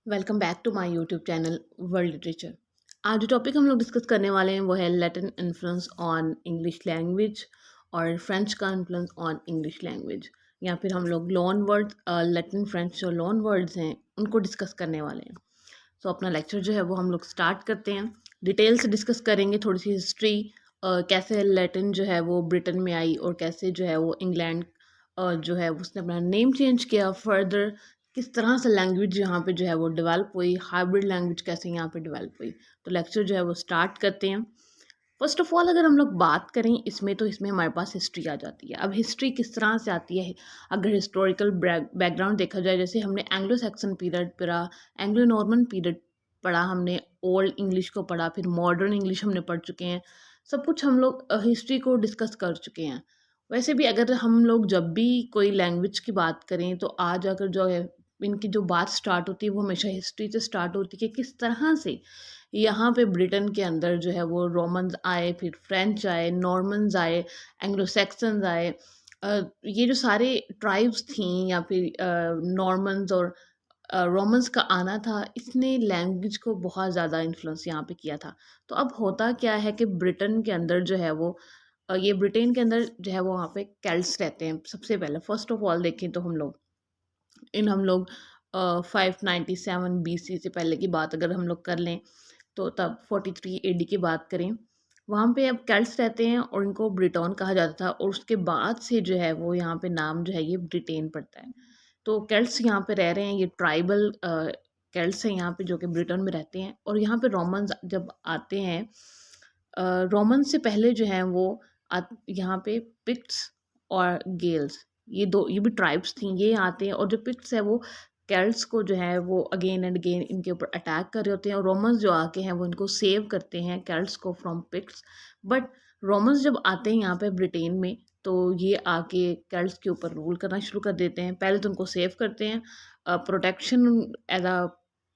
Welcome back to my YouTube channel world literature. आज जो topic हम लोग डिस्कस करने वाले हैं वो है Latin influence on English language और फ्रेंच का इन्फ्लुएंस ऑन इंग्लिश लैंग्वेज, या फिर हम लोग लोन वर्ड्स, लैटिन फ्रेंच जो लोन वर्ड्स हैं उनको डिस्कस करने वाले हैं। सो अपना लेक्चर जो है वो हम लोग स्टार्ट करते हैं। डिटेल से डिस्कस करेंगे थोड़ी सी हिस्ट्री, कैसे लैटिन जो है वो ब्रिटेन में आई और कैसे जो है वो इंग्लैंड जो है उसने अपना नेम चेंज किया। फर्दर किस तरह से लैंग्वेज यहाँ पे जो है वो डेवलप हुई, हाइब्रिड लैंग्वेज कैसे यहाँ पे डेवलप हुई। तो लेक्चर जो है वो स्टार्ट करते हैं। फर्स्ट ऑफ ऑल अगर हम लोग बात करें इसमें, तो इसमें हमारे पास हिस्ट्री आ जाती है। अब हिस्ट्री किस तरह से आती है, अगर हिस्टोरिकल बैकग्राउंड देखा जाए, जैसे हमने एंग्लो सैक्सन पीरियड पढ़ा, एंग्लो नॉर्मन पीरियड पढ़ा, हमने ओल्ड इंग्लिश को पढ़ा, फिर मॉडर्न इंग्लिश हमने पढ़ चुके हैं। सब कुछ हम लोग हिस्ट्री को डिस्कस कर चुके हैं। वैसे भी अगर हम लोग जब भी कोई लैंग्वेज की बात करें तो आज अगर जो है इनकी जो बात स्टार्ट होती है वो हमेशा हिस्ट्री से स्टार्ट होती है कि किस तरह से यहाँ पे ब्रिटेन के अंदर जो है वो रोमन्स आए, फिर फ्रेंच आए, नॉर्मन्स आए, एंग्लो सैक्सन्स आए। ये जो सारे ट्राइब्स थी या फिर नॉर्मन्स और रोमन्स का आना था, इसने लैंग्वेज को बहुत ज़्यादा इन्फ्लुएंस यहाँ पे किया था। तो अब होता क्या है कि ब्रिटेन के अंदर जो है वो ये ब्रिटेन के अंदर जो है वो वहाँ पे केल्ट्स रहते हैं। सबसे पहले फर्स्ट ऑफ ऑल देखें तो हम लोग 597 BC से पहले की बात अगर हम लोग कर लें, तो तब 43 AD की बात करें, वहाँ पे अब केल्ट्स रहते हैं और इनको ब्रिटॉन कहा जाता था। और उसके बाद से जो है वो यहाँ पे नाम जो है ये ब्रिटेन पड़ता है। तो केल्ट्स यहाँ पे रह रहे हैं, ये ट्राइबल केल्ट्स हैं यहाँ पे जो कि ब्रिटेन में रहते हैं। और यहाँ पे रोमन्स जब आते हैं, रोमन्स से पहले जो है वो यहाँ पे पिक्ट्स और गेल्स, ये भी ट्राइब्स थी, ये आते हैं। और जो पिक्ट्स है वो केल्ट्स को जो है वो अगेन एंड अगेन इनके ऊपर अटैक कर रहे होते हैं, और रोमन्स जो आके हैं वो इनको सेव करते हैं केल्ट्स को फ्रॉम पिक्ट्स। बट रोमन्स जब आते हैं यहाँ पे ब्रिटेन में, तो ये आके केल्ट्स के ऊपर रूल करना शुरू कर देते हैं। पहले तो उनको सेव करते हैं, प्रोटेक्शन एज अ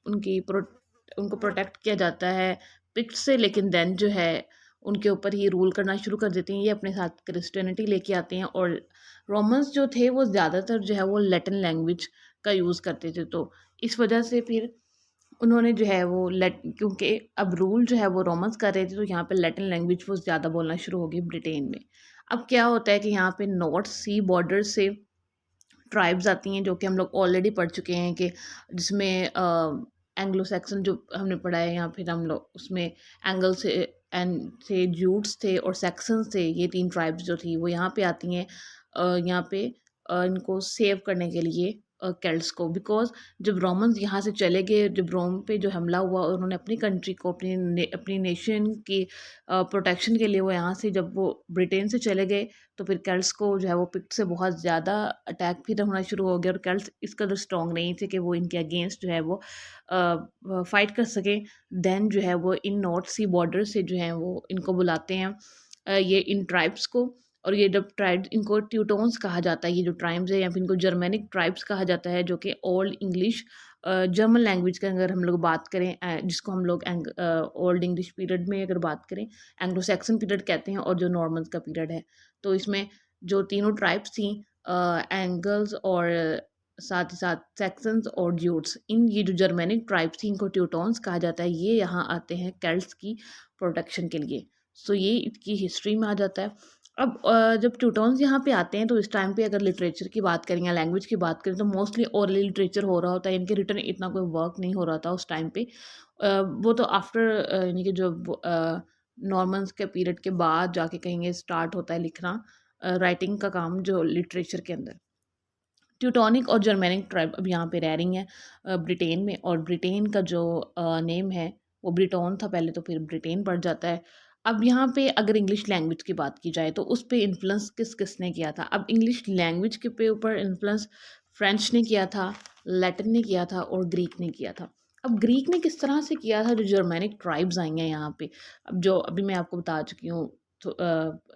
उनकी उनको प्रोटेक्ट किया जाता है पिक्ट्स से, लेकिन देन जो है उनके ऊपर ही रूल करना शुरू कर देते हैं। ये अपने साथ क्रिश्चियनिटी लेके आते हैं। और रोमन्स जो थे वो ज़्यादातर जो है वो लैटिन लैंग्वेज का यूज़ करते थे। तो इस वजह से फिर उन्होंने जो है वो लेट क्योंकि अब रूल जो है वो रोमन्स कर रहे थे, तो यहाँ पे लैटिन लैंग्वेज वो ज़्यादा बोलना शुरू हो गई ब्रिटेन में। अब क्या होता है कि यहाँ पे नॉर्थ सी बॉर्डर से ट्राइब्स आती हैं, जो कि हम लोग ऑलरेडी पढ़ चुके हैं कि जिसमें एंग्लो सैक्सन जो हमने पढ़ा है, या फिर हम लोग उसमें एंगल से एंड से जूट्स थे और सैक्सन्स थे, ये तीन ट्राइब्स जो थी वो यहाँ पे आती हैं। यहाँ पे इनको सेव करने के लिए केल्ट्स को, बिकॉज जब रोमन्स यहाँ से चले गए, जब रोम पे जो हमला हुआ और उन्होंने अपनी कंट्री को अपनी नेशन की प्रोटेक्शन के लिए वो यहाँ से जब वो ब्रिटेन से चले गए, तो फिर केल्ट्स को जो है वो पिक्ट से बहुत ज़्यादा अटैक फिर होना शुरू हो गया। और केल्ट्स इस कदर स्ट्रॉन्ग नहीं थे कि वो इनके अगेंस्ट जो है वो फाइट कर सकें। देन जो है वो इन नॉर्थ सी बॉर्डर से जो है वो इनको बुलाते हैं, ये इन ट्राइब्स को। और ये जब ट्राइब्स, इनको ट्यूटोन्स कहा जाता है, ये जो ट्राइब्स है, या फिर इनको जर्मेनिक ट्राइब्स कहा जाता है, जो कि ओल्ड इंग्लिश जर्मन लैंग्वेज का अगर हम लोग बात करें, जिसको हम लोग ओल्ड इंग्लिश पीरियड में अगर बात करें एंग्लो सैक्सन पीरियड कहते हैं, और जो नॉर्मन्स का पीरियड है। तो इसमें जो तीनों ट्राइब्स थी, एंगल्स और साथ ही साथ सैक्सन्स और ज्यूट्स, इन ये जो जर्मेनिक ट्राइब्स थी इनको ट्यूटोन्स कहा जाता है। ये यहाँ आते हैं केल्ट्स की प्रोटेक्शन के लिए। सो ये इसकी हिस्ट्री में आ जाता है। अब जब ट्यूटोन्स यहाँ पे आते हैं, तो इस टाइम पे अगर लिटरेचर की बात करें या लैंग्वेज की बात करें, तो मोस्टली ओरली लिटरेचर हो रहा होता है, इनके रिटर्न इतना कोई वर्क नहीं हो रहा था उस टाइम पे। वो तो आफ्टर यानी कि जो नॉर्मन्स के पीरियड के बाद जाके कहीं स्टार्ट होता है लिखना, राइटिंग का काम जो लिटरेचर के अंदर। ट्यूटोनिक और जर्मेनिक ट्राइब अब यहाँ पे रह रही हैं ब्रिटेन में। और ब्रिटेन का जो नेम है वो ब्रिटोन था पहले, तो फिर ब्रिटेन पड़ जाता है। अब यहाँ पे अगर इंग्लिश लैंग्वेज की बात की जाए, तो उस पे इन्फ्लुएंस किसने किया था। अब इंग्लिश लैंग्वेज के पे ऊपर इन्फ्लुएंस फ्रेंच ने किया था, लैटिन ने किया था और ग्रीक ने किया था। अब ग्रीक ने किस तरह से किया था, जो जर्मेनिक ट्राइब्स आई हैं यहाँ पे, अब जो अभी मैं आपको बता चुकी हूँ, तो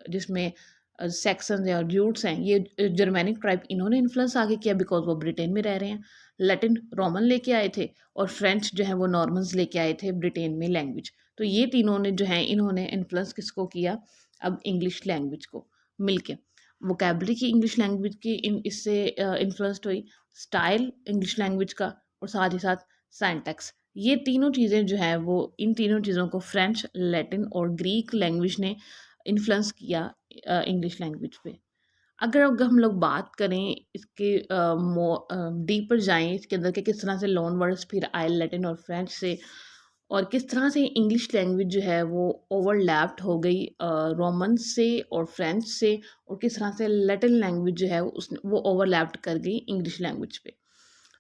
जिसमें सेक्सन्स हैं और ज्यूट्स हैं, ये जर्मेनिक ट्राइब, इन्होंने इन्फ्लुएंस आगे किया बिकॉज वो ब्रिटेन में रह रहे हैं। लैटिन रोमन लेके आए थे, और फ्रेंच जो है वो नॉर्मन्स लेके आए थे ब्रिटेन में लैंग्वेज। तो ये तीनों ने जो है इन्होंने इन्फ्लुएंस किसको किया, अब इंग्लिश लैंग्वेज को मिलके। वोकेबलरी की इंग्लिश लैंग्वेज की इससे इन्फ्लुएंस्ड हुई, स्टाइल इंग्लिश लैंग्वेज का, और साथ ही साथ सिंटैक्स। ये तीनों चीज़ें जो है वो इन तीनों चीज़ों को फ्रेंच, लैटिन और ग्रीक लैंग्वेज ने इन्फ्लुएंस किया इंग्लिश लैंग्वेज पे। अगर हम लोग बात करें इसके डीपर जाएँ इसके अंदर कि किस तरह से लोन वर्ड्स फिर आए लैटिन और फ्रेंच से और किस तरह से इंग्लिश लैंग्वेज जो है वो ओवरलैप्ड हो गई रोमन से और फ्रेंच से और किस तरह से लैटिन लैंग्वेज जो है वो ओवरलैप्ड कर गई इंग्लिश लैंग्वेज पे।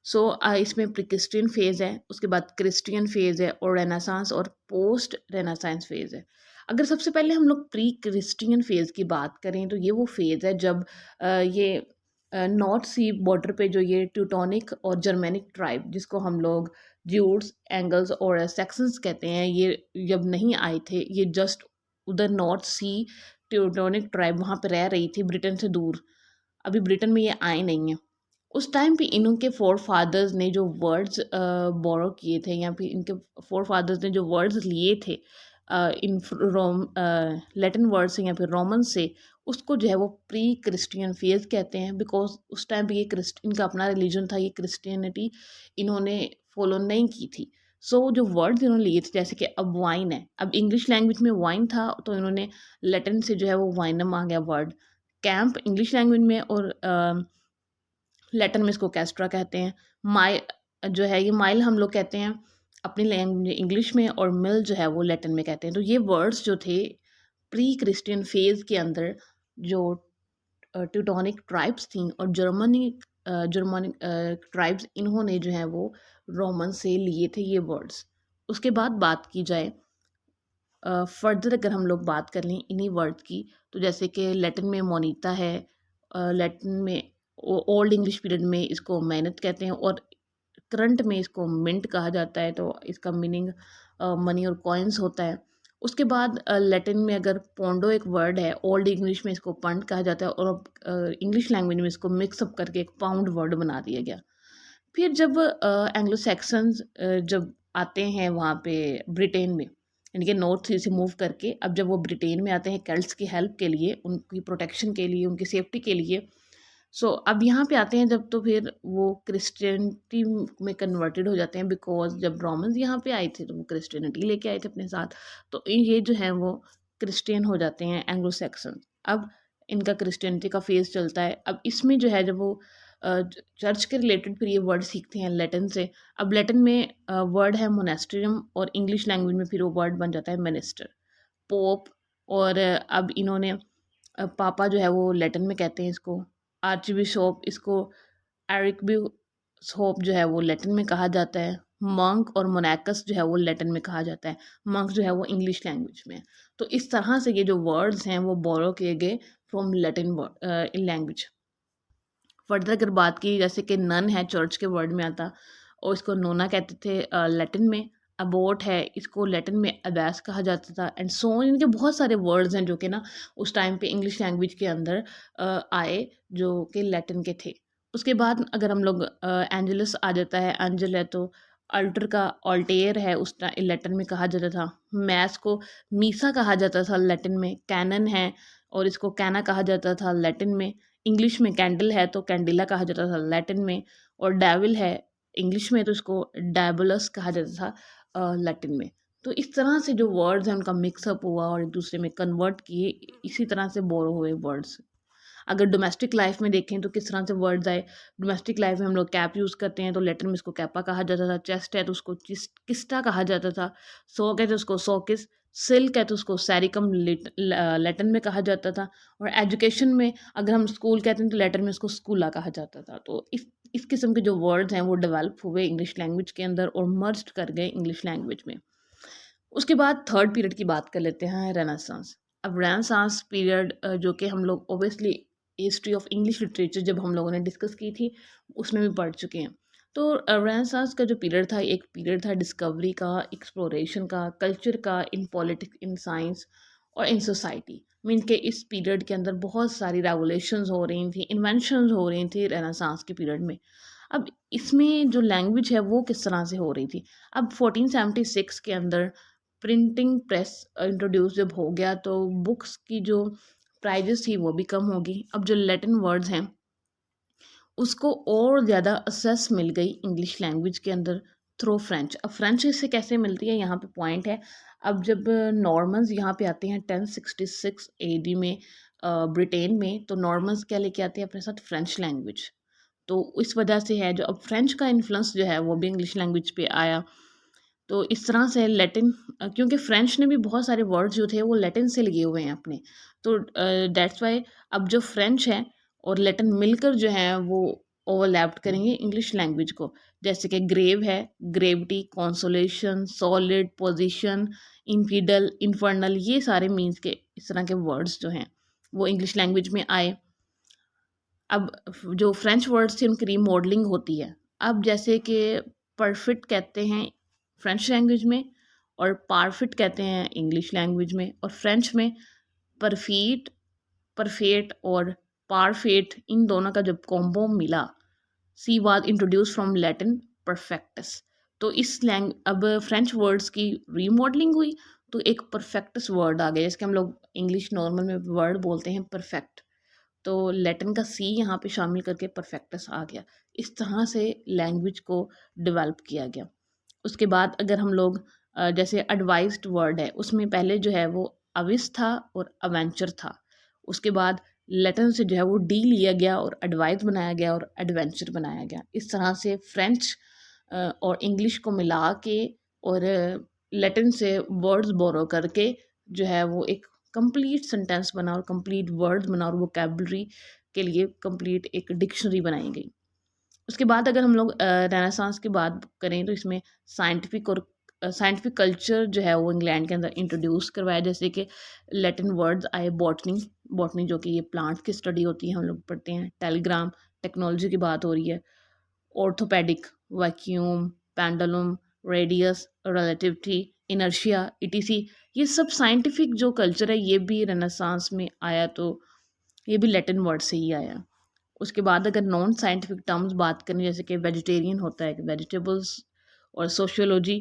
सो इसमें प्री क्रिस्टियन फेज़ है, उसके बाद क्रिस्टियन फेज़ है और रेनेसांस और पोस्ट रेनेसांस फेज़ है। अगर सबसे पहले हम लोग प्री क्रिस्टियन फेज़ की बात करें तो ये वो फेज़ है जब ये नॉर्थ सी बॉर्डर पे जो ये ट्यूटोनिक और जर्मेनिक ट्राइब जिसको हम लोग ज्यूट्स, एंगल्स और सेक्सन्स कहते हैं, ये जब नहीं आए थे, ये जस्ट उधर नॉर्थ सी ट्यूटोनिक ट्राइब वहाँ पे रह रही थी ब्रिटेन से दूर। अभी ब्रिटेन में ये आए नहीं हैं। उस टाइम पे इनके फोर फादर्स ने जो वर्ड्स बोरो किए थे या फिर इनके फोर फादर्स ने जो वर्ड्स लिए थे इन रोम लैटिन वर्ड से या फिर रोमन से, उसको जो है वो प्री क्रिस्टियन फेज कहते हैं बिकॉज उस टाइम पे ये क्रिस्ट इनका अपना रिलीजन था, ये क्रिस्टियनिटी इन्होंने फॉलो नहीं की थी। सो जो वर्ड्स इन्होंने लिए थे जैसे कि अब वाइन है, अब इंग्लिश लैंग्वेज में वाइन था तो इन्होंने लैटिन से जो है वो वाइनम आ गया वर्ड। कैंप इंग्लिश लैंग्वेज में और लैटिन में इसको कैस्ट्रा कहते हैं। माइ जो है ये माइल हम लोग कहते हैं अपनी लैंग्वेज इंग्लिश में और मिल जो है वो लैटिन में कहते हैं। तो ये वर्ड्स जो थे प्री क्रिस्टियन फेज के अंदर जो ट्यूटोनिक ट्राइब्स थी और जर्मनिक ट्राइब्स इन्होंने जो है वो रोमन से लिए थे ये वर्ड्स। उसके बाद बात की जाए फर्दर अगर हम लोग बात कर लें इन्हीं वर्ड की तो जैसे कि लैटिन में मोनीता है, लैटिन में ओल्ड इंग्लिश पीरियड में इसको मेहनत कहते हैं और करंट में इसको मिंट कहा जाता है, तो इसका मीनिंग मनी और कॉइन्स होता है। उसके बाद लैटिन में अगर पोंडो एक वर्ड है, ओल्ड इंग्लिश में इसको पंड कहा जाता है और अब इंग्लिश लैंग्वेज में इसको मिक्सअप करके एक पाउंड वर्ड बना दिया गया। फिर जब एंग्लो सैक्सन्स जब आते हैं वहाँ पे ब्रिटेन में, यानी कि नॉर्थ से मूव करके अब जब वो ब्रिटेन में आते हैं केल्ट्स की हेल्प के लिए, उनकी प्रोटेक्शन के लिए, उनकी सेफ्टी के लिए। सो अब यहाँ पे आते हैं जब तो फिर वो क्रिश्चियनिटी में कन्वर्टेड हो जाते हैं बिकॉज जब रोमन्स यहाँ पे आए थे तो वो क्रिश्चियनिटी लेके आए थे अपने साथ। तो ये जो है वो क्रिश्चियन हो जाते हैं एंग्लो सैक्सन। अब इनका क्रिश्चियनिटी का फेज चलता है। अब इसमें जो है जब वो चर्च के रिलेटेड फिर ये वर्ड सीखते हैं लैटिन से। अब लैटिन में वर्ड है मोनेस्ट्रियम और इंग्लिश लैंग्वेज में फिर वो वर्ड बन जाता है मिनिस्टर, पोप। और अब इन्होंने पापा जो है वो लैटिन में कहते हैं इसको, आर्च बिशॉप इसको एरिक बिशॉप जो है वो लैटिन में कहा जाता है। मंक और मोनाकस जो है वो लैटिन में कहा जाता है। मंक जो है वो इंग्लिश लैंग्वेज में है। तो इस तरह से ये जो वर्ड्स हैं वो बोरो किए गए फ्रॉम लैटिन लैंग्वेज। फर्दर अगर बात की जैसे कि नन है चर्च के वर्ड में आता और इसको नोना कहते थे लैटिन में। अबोट है इसको लैटिन में अबैस कहा जाता था एंड सो इनके बहुत सारे वर्ड्स हैं जो कि ना उस टाइम पे इंग्लिश लैंग्वेज के अंदर आए जो कि लैटिन के थे। उसके बाद अगर हम लोग एंजलस आ जाता है, एंजल है तो अल्टर का ऑल्टेयर है उस टाइम लैटिन में कहा जाता था। मैस को मीसा कहा जाता था लैटिन में। कैनन है और इसको कैना कहा जाता था लैटिन में। इंग्लिश में कैंडल है तो कैंडिला कहा जाता था लैटिन में। और डेविल है इंग्लिश में तो इसको डायबोलस कहा जाता था लैटिन में। तो इस तरह से जो वर्ड्स हैं उनका मिक्सअप हुआ और एक दूसरे में कन्वर्ट किए, इसी तरह से बोरो हुए वर्ड्स। अगर डोमेस्टिक लाइफ में देखें तो किस तरह से वर्ड्स आए। डोमेस्टिक लाइफ में हम लोग कैप यूज़ करते हैं तो लैटिन में इसको कैपा कहा जाता था। चेस्ट है तो उसको किस्टा कहा जाता था। सॉक है तो उसको सॉकिस। सिल्क है तो उसको सैरिकम लैटिन में कहा जाता था। और एजुकेशन में अगर हम स्कूल कहते हैं तो लैटिन में उसको स्कूला कहा जाता था। तो इस किस्म के जो वर्ड्स हैं वो डेवलप हुए इंग्लिश लैंग्वेज के अंदर और मर्ज कर गए इंग्लिश लैंग्वेज में। उसके बाद थर्ड पीरियड की बात कर लेते हैं, रेनेसांस। अब रेनेसांस पीरियड जो कि हम लोग obviously history of English literature जब हम लोगों ने डिस्कस की थी उसमें भी पढ़ चुके हैं। तो रेनेसांस का जो पीरियड था एक पीरियड था डिस्कवरी का, एक्सप्लोरेशन का, कल्चर का, इन पॉलिटिक्स, इन साइंस और इन सोसाइटी। मीन के इस पीरियड के अंदर बहुत सारी रेवोल्यूशंस हो रही थी, इन्वेंशंस हो रही थी रेनेसांस के पीरियड में। अब इसमें जो लैंग्वेज है वो किस तरह से हो रही थी। अब 1476 के अंदर प्रिंटिंग प्रेस इंट्रोड्यूस जब हो गया तो बुक्स की जो प्राइजेस थी वो भी कम होगी। अब जो लैटिन वर्ड्स हैं उसको और ज़्यादा असेस मिल गई इंग्लिश लैंग्वेज के अंदर। Through French. अब फ्रेंच इससे कैसे मिलती है, यहाँ पे पॉइंट है। अब जब नॉर्मन्स यहाँ पे आते हैं 1066 एडी में ब्रिटेन में, तो नॉर्मन्स क्या लेके आते हैं अपने साथ, फ्रेंच लैंग्वेज। तो इस वजह से है जो अब फ्रेंच का इन्फ्लुएंस जो है वो भी इंग्लिश लैंग्वेज पे आया। तो इस तरह से लैटिन, क्योंकि फ्रेंच ने भी बहुत सारे वर्ड्स जो थे वो लैटिन से लिए हुए हैं अपने, तो दैट्स वाई अब जो फ्रेंच है और लैटिन मिलकर जो है वो ओवरलैप्ड करेंगे इंग्लिश लैंग्वेज को। जैसे कि ग्रेव है, ग्रेविटी, कॉन्सोलेशन, सॉलिड, पोजीशन, इम्पीडल, इन्फर्नल, ये सारे मीन्स के इस तरह के वर्ड्स जो हैं वो इंग्लिश लैंग्वेज में आए। अब जो फ्रेंच वर्ड्स थे उनकी रीमॉडलिंग होती है। अब जैसे कि परफेक्ट कहते हैं फ्रेंच लैंग्वेज में और पारफिट कहते हैं इंग्लिश लैंग्वेज में, और फ्रेंच में परफीट, परफेक्ट और पारफेट, इन दोनों का जब कॉम्बो मिला, C was introduce from Latin perfectus. तो इस लैंग अब फ्रेंच वर्ड्स की रीमॉडलिंग हुई, तो एक परफेक्टस वर्ड आ गया, जिसके हम लोग इंग्लिश नॉर्मल में वर्ड बोलते हैं परफेक्ट। तो लैटिन का सी यहाँ पे शामिल करके परफेक्टस आ गया। इस तरह से लैंग्वेज को डेवलप किया गया। उसके बाद अगर हम लोग जैसे एडवाइज्ड वर्ड है, उसमें पहले जो है वो अविस था और अवेंचर था। उसके बाद लैटिन से जो है वो डी लिया गया और एडवाइज बनाया गया और एडवेंचर बनाया गया। इस तरह से फ्रेंच और इंग्लिश को मिला के और लैटिन से वर्ड्स बोरो करके जो है वो एक कंप्लीट सेंटेंस बना और कंप्लीट वर्ड बना और वोकेबलरी के लिए कंप्लीट एक डिक्शनरी बनाई गई। उसके बाद अगर हम लोग रेनेसांस की बात करें, तो इसमें साइंटिफिक और साइंटिफिक कल्चर जो है वो इंग्लैंड के अंदर इंट्रोड्यूस करवाया। जैसे कि लैटिन वर्ड्स आए, बॉटनी, बॉटनी जो कि ये प्लांट की स्टडी होती है, हम लोग पढ़ते हैं। टेलीग्राम, टेक्नोलॉजी की बात हो रही है। Orthopaedic, vacuum, pendulum, radius, relativity, inertia, etc, ये सब साइंटिफिक जो कल्चर है ये भी रेनेसांस में आया, तो ये भी लैटिन वर्ड से ही आया। उसके बाद अगर नॉन साइंटिफिक टर्म्स बात करें, जैसे कि वेजिटेरियन होता है, वेजिटेबल्स, और सोशियोलॉजी,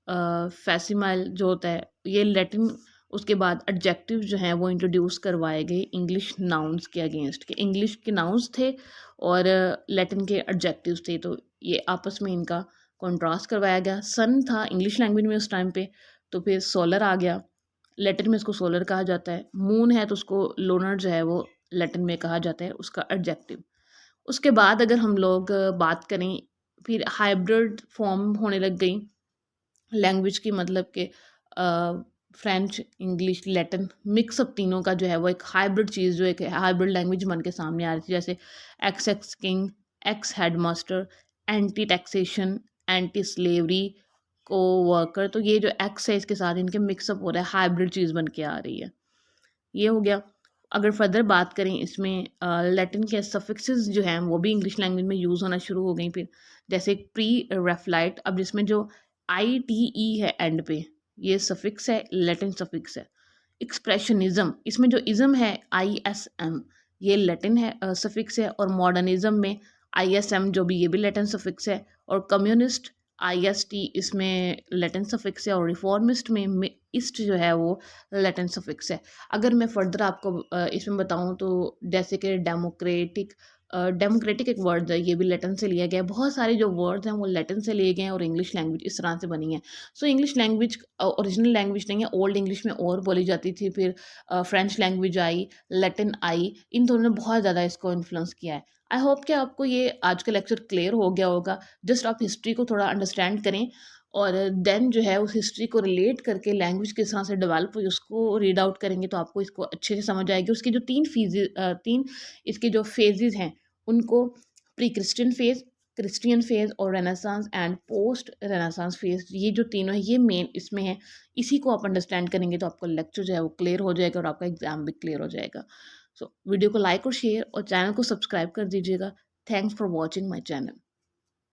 फैसिमाइल जो होता है, ये लैटिन। उसके बाद एडजेक्टिव जो हैं वो इंट्रोड्यूस करवाए गए इंग्लिश नाउन्स के अगेंस्ट, के इंग्लिश के नाउन्स थे और लैटिन के एडजेक्टिव्स थे, तो ये आपस में इनका कॉन्ट्रास्ट करवाया गया। सन था इंग्लिश लैंग्वेज में उस टाइम पे, तो फिर सोलर आ गया, लैटिन में इसको सोलर कहा जाता है। मून है तो उसको लोनर जो है वो लैटिन में कहा जाता है, उसका एडजेक्टिव। उसके बाद अगर हम लोग बात करें, फिर हाइब्रिड फॉर्म होने लग गई लैंग्वेज की, मतलब कि फ्रेंच, इंग्लिश, लैटिन मिक्सअप तीनों का जो है वो एक हाइब्रिड चीज़, जो एक हाइब्रिड लैंग्वेज बन के सामने आ रही थी। जैसे x x king, x headmaster, anti taxation, anti slavery, को वर्कर, तो ये जो एक्स है इसके साथ इनके मिक्सअप हो रहा है, हाइब्रिड चीज़ बन के आ रही है। ये हो गया। अगर फर्दर बात करें इसमें, लैटिन के सफिक्सेस जो हैं वो भी इंग्लिश लैंग्वेज में यूज़ होना शुरू हो गई फिर। जैसे प्री रेफलाइट, अब जिसमें जो आई टी ई है एंड पे, ये सफिक्स है, लैटिन सफिक्स है। एक्सप्रेशनिज्म, इसमें जो इज़म है आई एस एम, ये लैटिन है सफिक्स है, और मॉडर्निज्म में आई एस एम जो भी, ये भी लैटिन सफिक्स है। और कम्युनिस्ट आई एस टी, इसमें लैटिन सफिक्स है, और रिफॉर्मिस्ट में इस्ट जो है वो लैटिन सफिक्स है। अगर मैं फर्दर आपको इसमें बताऊं, तो जैसे कि डेमोक्रेटिक, डेमोक्रेटिक एक वर्ड है, ये भी लैटिन से लिया गया है। बहुत सारे जो वर्ड्स हैं वो लैटिन से लिए गए हैं और इंग्लिश लैंग्वेज इस तरह से बनी है। So English language original language नहीं है, ओल्ड इंग्लिश में और बोली जाती थी, फिर फ्रेंच लैंग्वेज आई, लैटिन आई, इन दोनों ने बहुत ज़्यादा इसको इन्फ्लुएंस किया है। आई होप कि आपको ये आज का लेक्चर क्लियर हो गया होगा। जस्ट आप हिस्ट्री को थोड़ा अंडरस्टैंड करें, और देन जो है उस हिस्ट्री को रिलेट करके लैंग्वेज किस तरह से डेवलप हुई उसको रीड आउट करेंगे, तो आपको इसको अच्छे से समझ आएगी। उसकी जो तीन इसके जो फेजेस हैं उनको, pre Christian phase, Christian phase, और renaissance and post renaissance phase, ये जो तीनों है ये मेन इसमें है। इसी को आप अंडरस्टैंड करेंगे तो आपका लेक्चर जो है वो क्लियर हो जाएगा और आपका एग्जाम भी क्लियर हो जाएगा। सो वीडियो को लाइक और शेयर और चैनल को सब्सक्राइब कर दीजिएगा। Thanks for watching my channel.